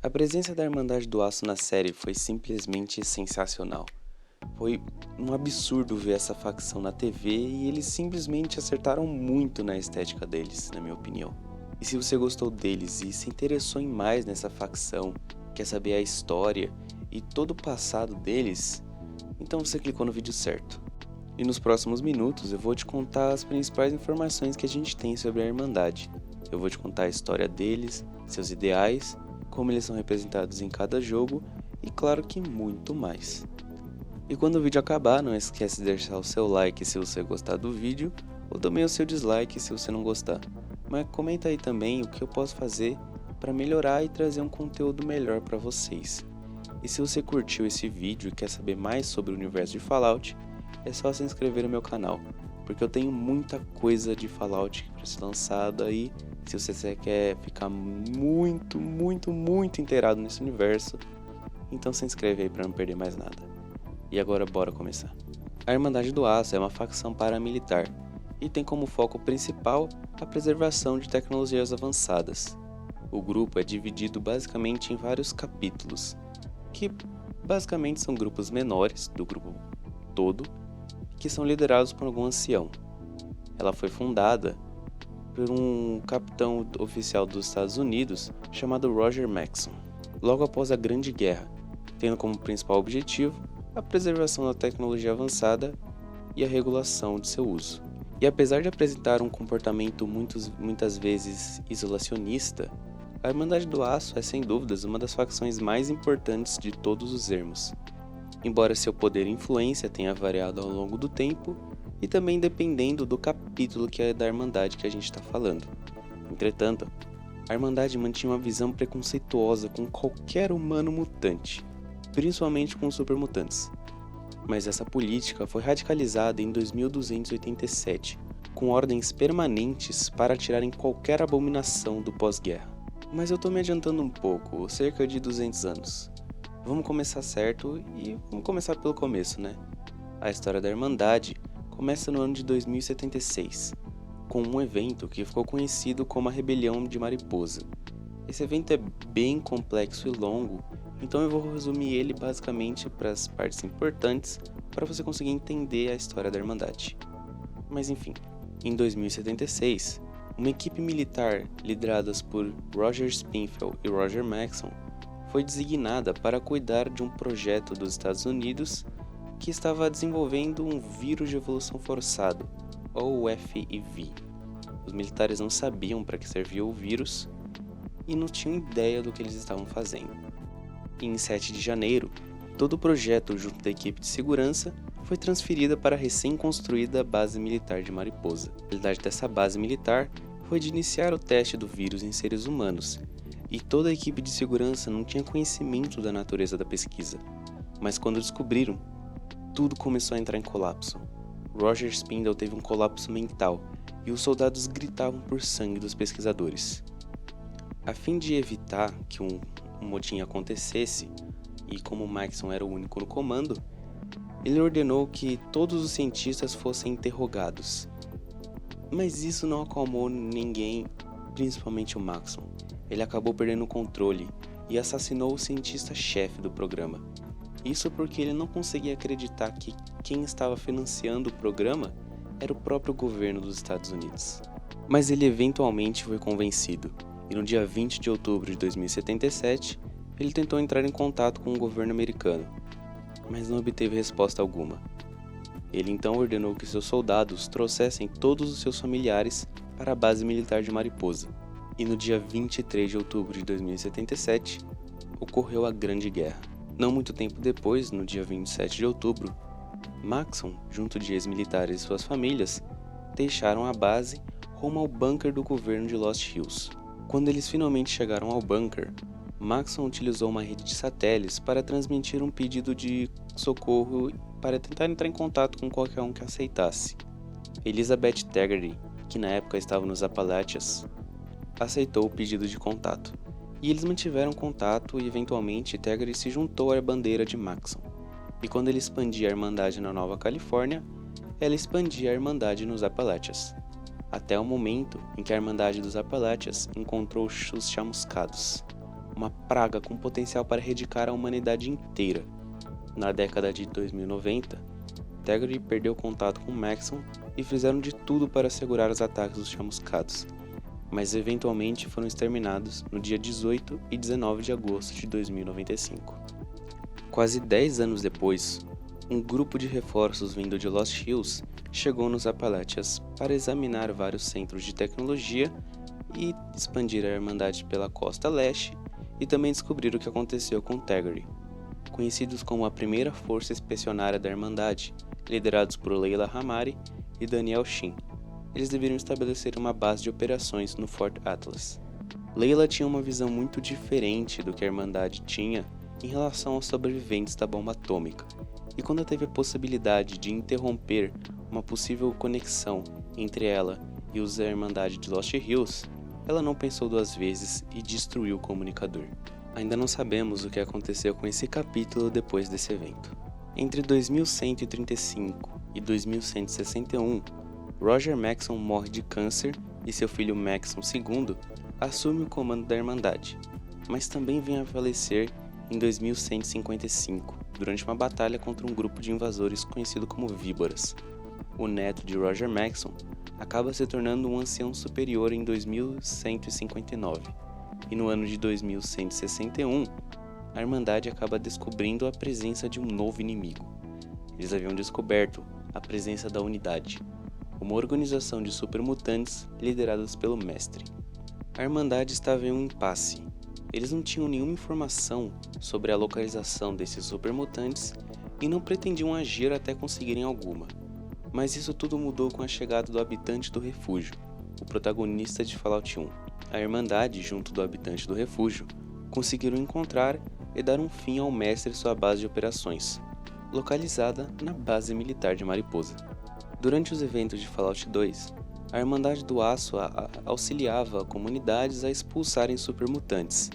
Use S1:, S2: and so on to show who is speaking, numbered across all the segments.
S1: A presença da Irmandade do Aço na série foi simplesmente sensacional. Foi um absurdo ver essa facção na TV e eles simplesmente acertaram muito na estética deles, na minha opinião. E se você gostou deles e se interessou em mais nessa facção, quer saber a história e todo o passado deles, então você clicou no vídeo certo. E nos próximos minutos eu vou te contar as principais informações que a gente tem sobre a Irmandade. Eu vou te contar a história deles, seus ideais, como eles são representados em cada jogo e claro que muito mais. E quando o vídeo acabar, não esquece de deixar o seu like se você gostar do vídeo, ou também o seu dislike se você não gostar. Mas comenta aí também o que eu posso fazer para melhorar e trazer um conteúdo melhor para vocês. E se você curtiu esse vídeo e quer saber mais sobre o universo de Fallout, é só se inscrever no meu canal, porque eu tenho muita coisa de Fallout para ser lançada aí. Se você quer ficar muito inteirado nesse universo, então se inscreve aí para não perder mais nada. E agora bora começar. A Irmandade do Aço é uma facção paramilitar e tem como foco principal a preservação de tecnologias avançadas. O grupo é dividido basicamente em vários capítulos, que basicamente são grupos menores do grupo todo, que são liderados por algum ancião. Ela foi fundada por um capitão oficial dos Estados Unidos chamado Roger Maxson, logo após a Grande Guerra, tendo como principal objetivo a preservação da tecnologia avançada e a regulação de seu uso. E apesar de apresentar um comportamento muitas vezes isolacionista, a Irmandade do Aço é sem dúvidas uma das facções mais importantes de todos os ermos, embora seu poder e influência tenha variado ao longo do tempo e também dependendo do capítulo que é da Irmandade que a gente está falando. Entretanto, a Irmandade mantinha uma visão preconceituosa com qualquer humano mutante, principalmente com os supermutantes. Mas essa política foi radicalizada em 2287, com ordens permanentes para tirarem qualquer abominação do pós-guerra. Mas eu tô me adiantando um pouco, cerca de 200 anos. Vamos começar certo e vamos começar pelo começo, né? A história da Irmandade começa no ano de 2076, com um evento que ficou conhecido como a Rebelião de Mariposa. Esse evento é bem complexo e longo, então eu vou resumir ele basicamente para as partes importantes para você conseguir entender a história da Irmandade. Mas enfim, em 2076, uma equipe militar liderada por Roger Spinfield e Roger Maxson foi designada para cuidar de um projeto dos Estados Unidos que estava desenvolvendo um vírus de evolução forçado, ou FEV. Os militares não sabiam para que servia o vírus e não tinham ideia do que eles estavam fazendo. E em 7 de janeiro, todo o projeto junto da equipe de segurança foi transferida para a recém-construída base militar de Mariposa. A finalidade dessa base militar foi de iniciar o teste do vírus em seres humanos, e toda a equipe de segurança não tinha conhecimento da natureza da pesquisa. Mas quando descobriram, tudo começou a entrar em colapso. Roger Spindle teve um colapso mental e os soldados gritavam por sangue dos pesquisadores. A fim de evitar que um motim acontecesse, e como Maxson era o único no comando, ele ordenou que todos os cientistas fossem interrogados. Mas isso não acalmou ninguém, principalmente o Maxson. Ele acabou perdendo o controle e assassinou o cientista-chefe do programa. Isso porque ele não conseguia acreditar que quem estava financiando o programa era o próprio governo dos Estados Unidos. Mas ele eventualmente foi convencido, e no dia 20 de outubro de 2077, ele tentou entrar em contato com o governo americano, mas não obteve resposta alguma. Ele então ordenou que seus soldados trouxessem todos os seus familiares para a base militar de Mariposa, e no dia 23 de outubro de 2077, ocorreu a Grande Guerra. Não muito tempo depois, no dia 27 de outubro, Maxson, junto de ex-militares e suas famílias, deixaram a base rumo ao bunker do governo de Lost Hills. Quando eles finalmente chegaram ao bunker, Maxson utilizou uma rede de satélites para transmitir um pedido de socorro para tentar entrar em contato com qualquer um que aceitasse. Elizabeth Taggarty, que na época estava nos Appalachians, aceitou o pedido de contato. E eles mantiveram contato e eventualmente Taggarty se juntou à bandeira de Maxson. E quando ele expandia a Irmandade na Nova Califórnia, ela expandia a Irmandade nos Appalachians, até o momento em que a Irmandade dos Appalachians encontrou os Chamuscados. uma praga com potencial para erradicar a humanidade inteira. Na década de 2090, Teggeri perdeu contato com Maxon e fizeram de tudo para segurar os ataques dos chamuscados, mas eventualmente foram exterminados no dia 18 e 19 de agosto de 2095. Quase 10 anos depois, um grupo de reforços vindo de Lost Hills chegou nos Appalachians para examinar vários centros de tecnologia e expandir a Irmandade pela costa leste e também descobrir o que aconteceu com Teggeri. Conhecidos como a primeira força expedicionária da Irmandade, liderados por Layla Hamari e Daniel Shin, eles deveriam estabelecer uma base de operações no Fort Atlas. Layla tinha uma visão muito diferente do que a Irmandade tinha em relação aos sobreviventes da bomba atômica, e quando teve a possibilidade de interromper uma possível conexão entre ela e os da Irmandade de Lost Hills, ela não pensou duas vezes e destruiu o comunicador. Ainda não sabemos o que aconteceu com esse capítulo depois desse evento. Entre 2135 e 2161, Roger Maxon morre de câncer e seu filho Maxon II assume o comando da Irmandade, mas também vem a falecer em 2155, durante uma batalha contra um grupo de invasores conhecido como Víboras. O neto de Roger Maxon acaba se tornando um ancião superior em 2159, e no ano de 2161, a Irmandade acaba descobrindo a presença de um novo inimigo. Eles haviam descoberto a presença da Unidade, uma organização de supermutantes lideradas pelo Mestre. A Irmandade estava em um impasse. Eles não tinham nenhuma informação sobre a localização desses supermutantes e não pretendiam agir até conseguirem alguma. Mas isso tudo mudou com a chegada do habitante do refúgio, o protagonista de Fallout 1. A Irmandade, junto do habitante do refúgio, conseguiram encontrar e dar um fim ao Mestre e sua base de operações, localizada na base militar de Mariposa. Durante os eventos de Fallout 2, a Irmandade do Aço auxiliava comunidades a expulsarem supermutantes.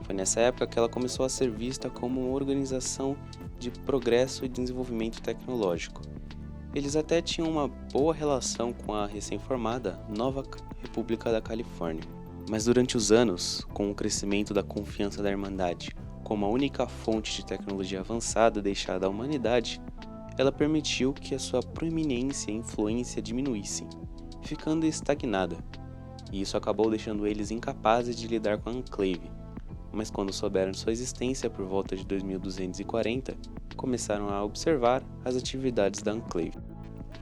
S1: Foi nessa época que ela começou a ser vista como uma organização de progresso e desenvolvimento tecnológico. Eles até tinham uma boa relação com a recém-formada Nova República da Califórnia. Mas durante os anos, com o crescimento da confiança da Irmandade como a única fonte de tecnologia avançada deixada à humanidade, ela permitiu que a sua proeminência e influência diminuíssem, ficando estagnada, e isso acabou deixando eles incapazes de lidar com a Enclave. Mas quando souberam de sua existência por volta de 2240, começaram a observar as atividades da Enclave.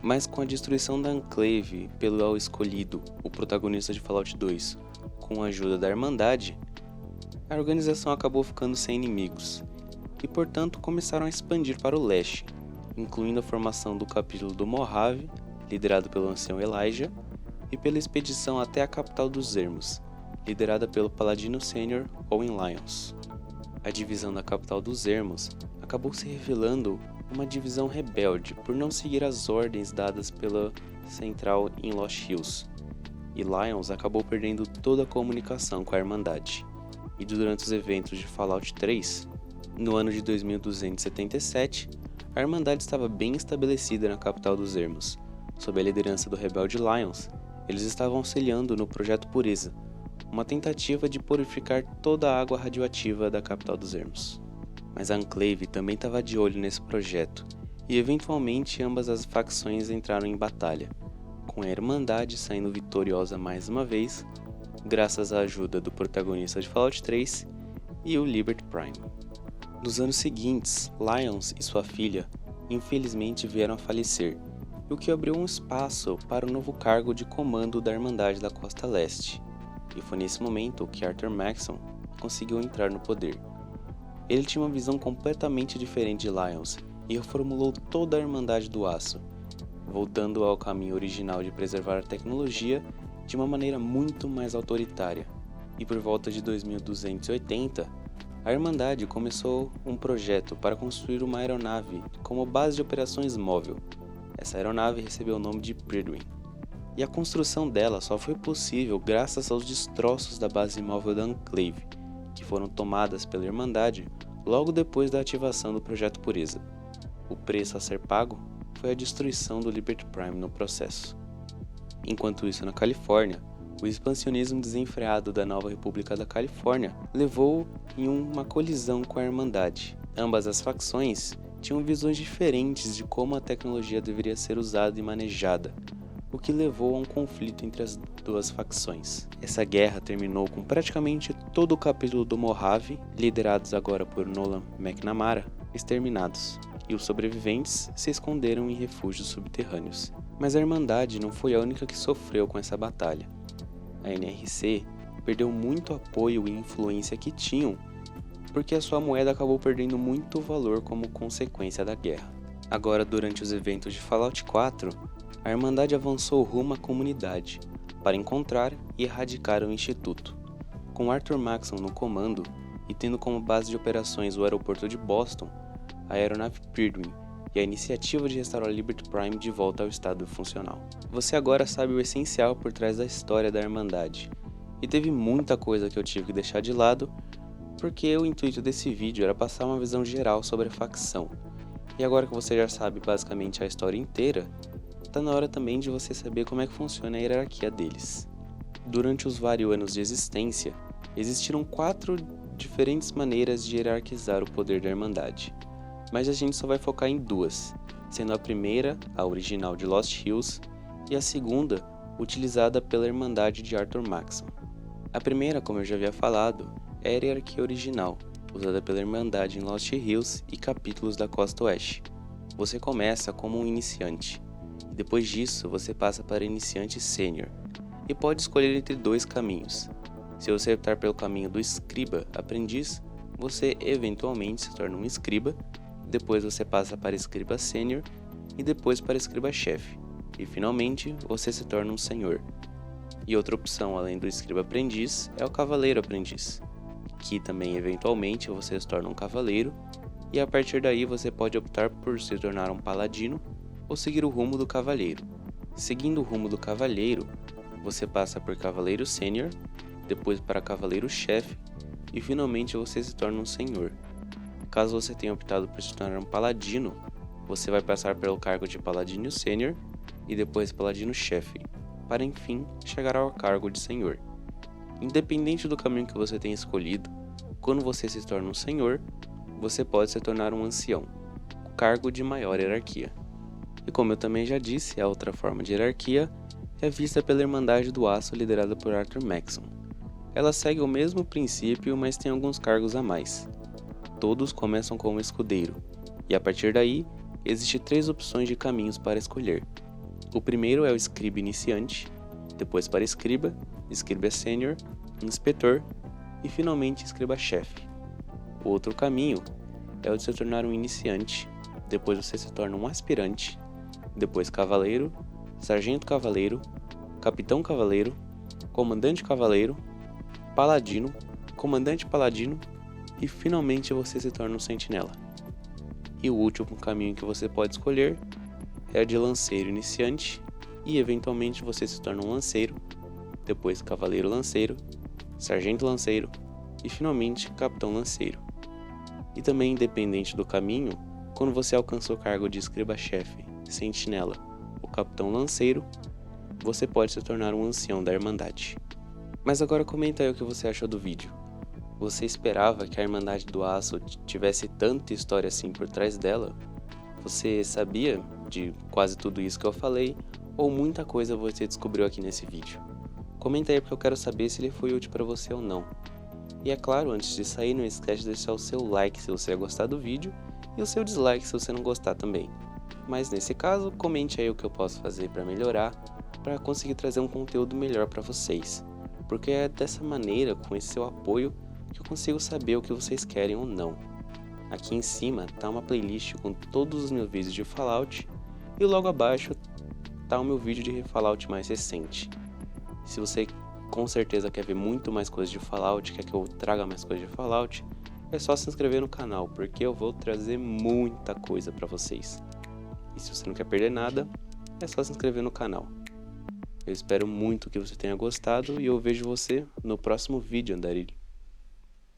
S1: Mas com a destruição da Enclave pelo El Escolhido, o protagonista de Fallout 2, com a ajuda da Irmandade, a organização acabou ficando sem inimigos, e portanto começaram a expandir para o leste, incluindo a formação do capítulo do Mojave, liderado pelo ancião Elijah, e pela expedição até a capital dos Ermos, liderada pelo paladino sênior Owen Lyons. A divisão da capital dos Ermos acabou se revelando uma divisão rebelde por não seguir as ordens dadas pela central em Lost Hills, e Lyons acabou perdendo toda a comunicação com a Irmandade. E durante os eventos de Fallout 3, no ano de 2277, a Irmandade estava bem estabelecida na capital dos Ermos. Sob a liderança do rebelde Lyons, eles estavam auxiliando no Projeto Pureza, uma tentativa de purificar toda a água radioativa da capital dos Ermos. Mas a Enclave também estava de olho nesse projeto, e eventualmente ambas as facções entraram em batalha, com a Irmandade saindo vitoriosa mais uma vez, graças à ajuda do protagonista de Fallout 3 e o Liberty Prime. Nos anos seguintes, Lyons e sua filha infelizmente vieram a falecer, o que abriu um espaço para o novo cargo de comando da Irmandade da Costa Leste, e foi nesse momento que Arthur Maxon conseguiu entrar no poder. Ele tinha uma visão completamente diferente de Lyons e reformulou toda a Irmandade do Aço, voltando ao caminho original de preservar a tecnologia de uma maneira muito mais autoritária. E por volta de 2280, a Irmandade começou um projeto para construir uma aeronave como base de operações móvel. Essa aeronave recebeu o nome de Prydwen, e a construção dela só foi possível graças aos destroços da base móvel da Enclave, que foram tomadas pela Irmandade logo depois da ativação do Projeto Pureza. O preço a ser pago foi a destruição do Liberty Prime no processo. Enquanto isso, na Califórnia, O expansionismo desenfreado da Nova República da Califórnia levou em uma colisão com a Irmandade. Ambas as facções tinham visões diferentes de como a tecnologia deveria ser usada e manejada, o que levou a um conflito entre as duas facções. Essa guerra terminou com praticamente todo o capítulo do Mojave, liderados agora por Nolan McNamara, exterminados, e os sobreviventes se esconderam em refúgios subterrâneos. Mas a Irmandade não foi a única que sofreu com essa batalha. A NRC perdeu muito apoio e influência que tinham, porque a sua moeda acabou perdendo muito valor como consequência da guerra. Agora, durante os eventos de Fallout 4, a Irmandade avançou rumo à comunidade, para encontrar e erradicar o Instituto. Com Arthur Maxson no comando e tendo como base de operações o aeroporto de Boston, a aeronave Prydwen e a iniciativa de restaurar Liberty Prime de volta ao estado funcional. Você agora sabe o essencial por trás da história da Irmandade, e teve muita coisa que eu tive que deixar de lado, porque o intuito desse vídeo era passar uma visão geral sobre a facção. E agora que você já sabe basicamente a história inteira, tá na hora também de você saber como é que funciona a hierarquia deles. Durante os vários anos de existência, existiram 4 diferentes maneiras de hierarquizar o poder da Irmandade, mas a gente só vai focar em 2, sendo a primeira, a original de Lost Hills, e a segunda, utilizada pela Irmandade de Arthur Maxson. A primeira, como eu já havia falado, é a hierarquia original, usada pela Irmandade em Lost Hills e capítulos da Costa Oeste. Você começa como um iniciante, e depois disso você passa para iniciante sênior, e pode escolher entre 2 caminhos. Se você optar pelo caminho do escriba aprendiz, você eventualmente se torna um escriba, depois você passa para escriba sênior e depois para escriba chefe, e finalmente você se torna um senhor. E outra opção além do escriba aprendiz é o cavaleiro aprendiz, que também eventualmente você se torna um cavaleiro, e a partir daí você pode optar por se tornar um paladino ou seguir o rumo do cavaleiro. Seguindo o rumo do cavaleiro, você passa por cavaleiro sênior, depois para cavaleiro chefe e finalmente você se torna um senhor. Caso você tenha optado por se tornar um paladino, você vai passar pelo cargo de paladino sênior e depois paladino chefe, para enfim chegar ao cargo de senhor. Independente do caminho que você tenha escolhido, quando você se torna um senhor, você pode se tornar um ancião, o cargo de maior hierarquia. E como eu também já disse, a outra forma de hierarquia é vista pela Irmandade do Aço liderada por Arthur Maxson. Ela segue o mesmo princípio, mas tem alguns cargos a mais. Todos começam como escudeiro, e a partir daí, existem 3 opções de caminhos para escolher. O primeiro é o escriba iniciante, depois para escriba sênior, inspetor e finalmente escriba chefe. O outro caminho é o de se tornar um iniciante, depois você se torna um aspirante, depois cavaleiro, sargento cavaleiro, capitão cavaleiro, comandante cavaleiro, paladino, comandante paladino e finalmente você se torna um sentinela. E o último caminho que você pode escolher é o de lanceiro iniciante e eventualmente você se torna um lanceiro, depois cavaleiro lanceiro, sargento lanceiro e finalmente capitão lanceiro. E também independente do caminho, quando você alcança o cargo de escriba-chefe, sentinela ou capitão lanceiro, você pode se tornar um ancião da Irmandade. Mas agora comenta aí o que você achou do vídeo. Você esperava que a Irmandade do Aço tivesse tanta história assim por trás dela? Você sabia de quase tudo isso que eu falei? Ou muita coisa você descobriu aqui nesse vídeo? Comenta aí porque eu quero saber se ele foi útil para você ou não. E é claro, antes de sair, não esquece de deixar o seu like se você gostar do vídeo e o seu dislike se você não gostar também. Mas nesse caso, comente aí o que eu posso fazer para melhorar, para conseguir trazer um conteúdo melhor para vocês. Porque é dessa maneira, com esse seu apoio, que eu consigo saber o que vocês querem ou não. Aqui em cima tá uma playlist com todos os meus vídeos de Fallout e logo abaixo tá o meu vídeo de Fallout mais recente. Se você com certeza quer ver muito mais coisas de Fallout, quer que eu traga mais coisas de Fallout, é só se inscrever no canal, porque eu vou trazer muita coisa pra vocês. E se você não quer perder nada, é só se inscrever no canal. Eu espero muito que você tenha gostado e eu vejo você no próximo vídeo, Andarilho.